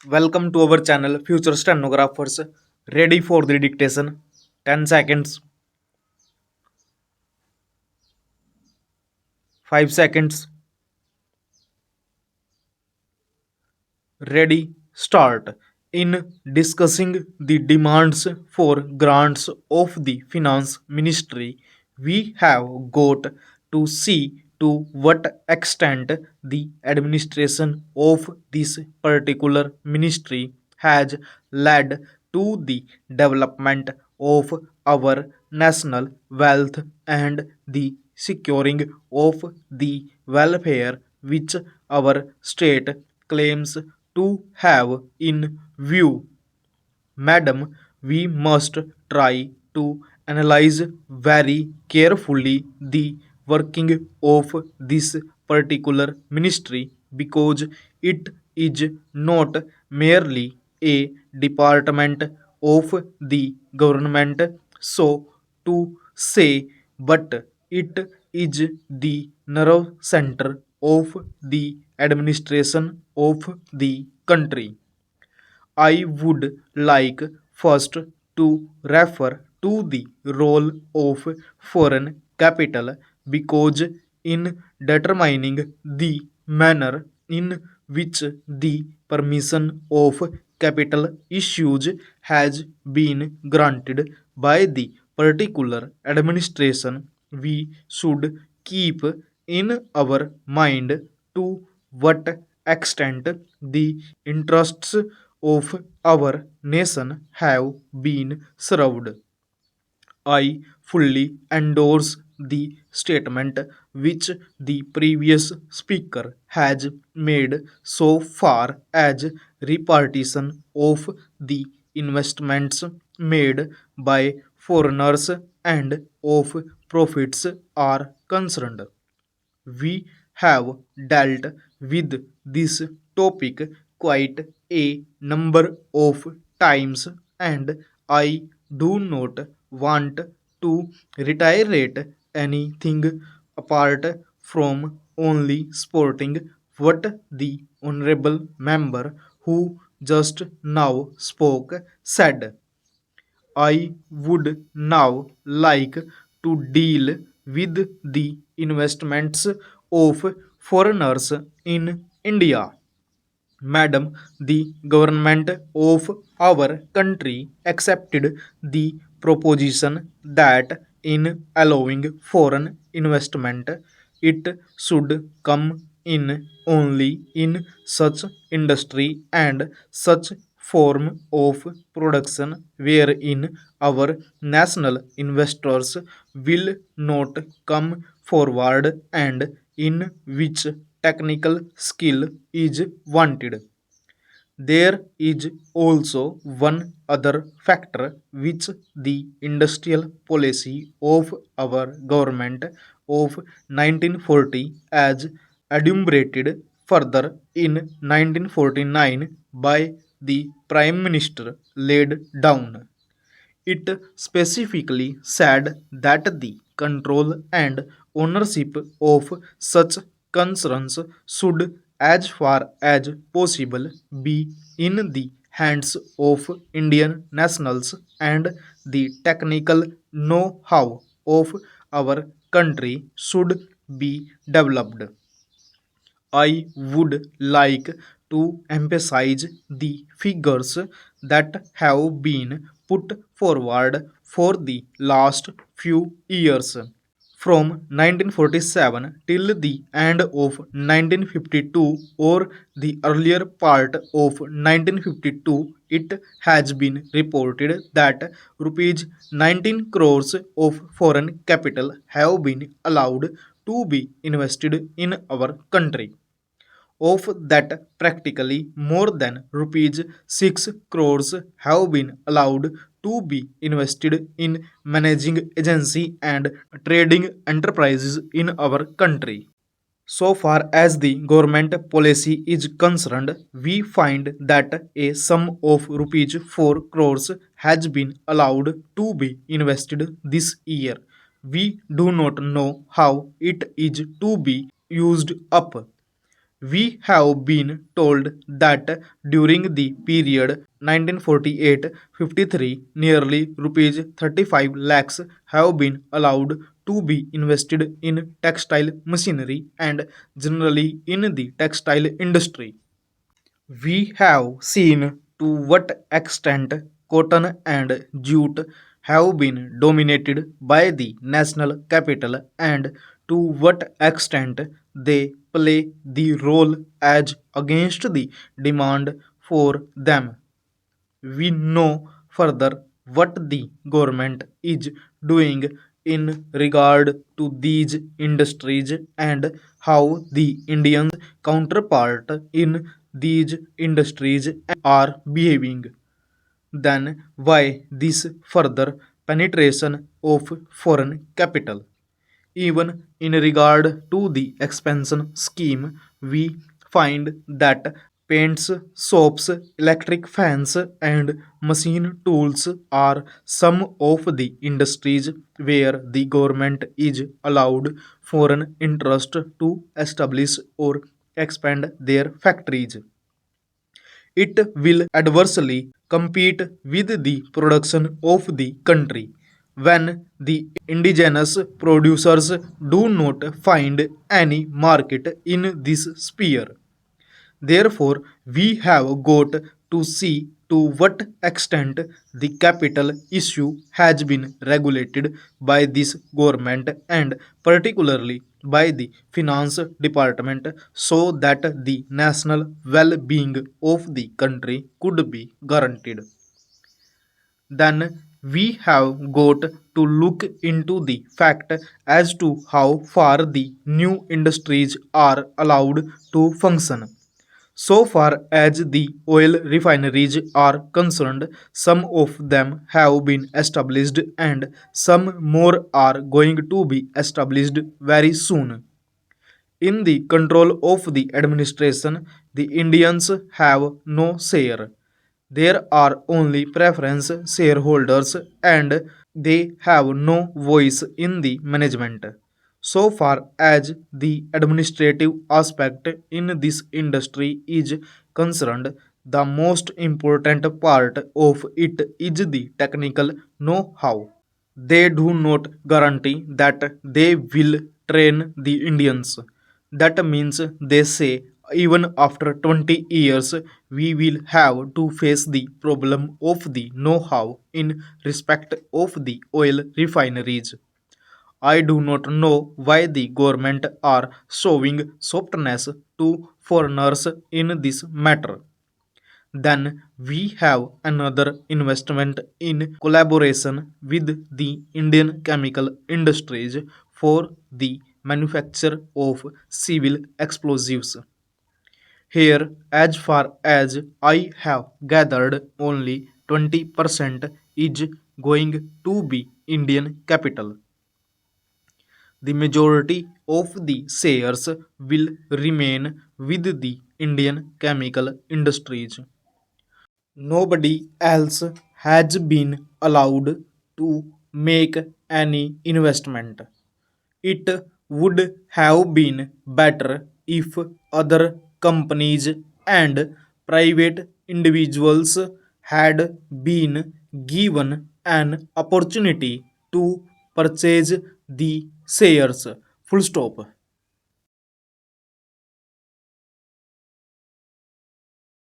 Welcome to our channel Future Stenographers. Ready for the dictation. 10 seconds, 5 seconds. Ready, start. In discussing the demands for grants of the Finance Ministry, we have got to see to what extent the administration of this particular ministry has led to the development of our national wealth and the securing of the welfare which our state claims to have in view. Madam, we must try to analyze very carefully the working of this particular ministry because it is not merely a department of the government, so to say, but it is the nerve center of the administration of the country. I would like first to refer to the role of foreign capital because in determining the manner in which the permission of capital issues has been granted by the particular administration, we should keep in our mind to what extent the interests of our nation have been served. I fully endorse the statement which the previous speaker has made so far as repartition of the investments made by foreigners and of profits are concerned. We have dealt with this topic quite a number of times, and I do not want to reiterate anything apart from only sporting what the honorable member who just now spoke said. I would now like to deal with the investments of foreigners in India. Madam, the government of our country accepted the proposition that in allowing foreign investment, it should come in only in such industry and such form of production wherein our national investors will not come forward and in which technical skill is wanted. There is also one other factor which the industrial policy of our government of 1940 as adumbrated further in 1949 by the Prime Minister laid down. It specifically said that the control and ownership of such concerns should, as far as possible, be in the hands of Indian nationals, and the technical know how of our country should be developed. I would like to emphasize the figures that have been put forward for the last few years. From 1947 till the end of 1952 or the earlier part of 1952, it has been reported that rupees 19 crores of foreign capital have been allowed to be invested in our country. Of that, practically more than rupees 6 crores have been allowed to be invested in managing agency and trading enterprises in our country. So far as the government policy is concerned, we find that a sum of rupees 4 crores has been allowed to be invested this year. We do not know how it is to be used up. We have been told that during the period 1948-53, nearly rupees 35 lakhs have been allowed to be invested in textile machinery and generally in the textile industry. We have seen to what extent cotton and jute have been dominated by the national capital and to what extent they play the role as against the demand for them. We know further what the government is doing in regard to these industries and how the Indian counterpart in these industries are behaving. Then why this further penetration of foreign capital? Even in regard to the expansion scheme, we find that paints, soaps, electric fans, and machine tools are some of the industries where the government is allowed foreign interest to establish or expand their factories. It will adversely compete with the production of the country when the indigenous producers do not find any market in this sphere. Therefore, we have got to see to what extent the capital issue has been regulated by this government and particularly by the finance department so that the national well being of the country could be guaranteed. Then we have got to look into the fact as to how far the new industries are allowed to function. So far as the oil refineries are concerned, some of them have been established and some more are going to be established very soon. In the control of the administration, the Indians have no share. There are only preference shareholders and they have no voice in the management. So far as the administrative aspect in this industry is concerned, the most important part of it is the technical know how. They do not guarantee that they will train the Indians. That means they say even after 20 years we will have to face the problem of the know-how in respect of the oil refineries. I do not know why the government are showing softness to foreigners in this matter. Then we have another investment in collaboration with the Indian chemical industries for the manufacture of civil explosives. Here, as far as I have gathered, only 20% is going to be Indian capital. The majority of the shares will remain with the Indian chemical industries. Nobody else has been allowed to make any investment. It would have been better if other companies and private individuals had been given an opportunity to purchase the shares. Full stop.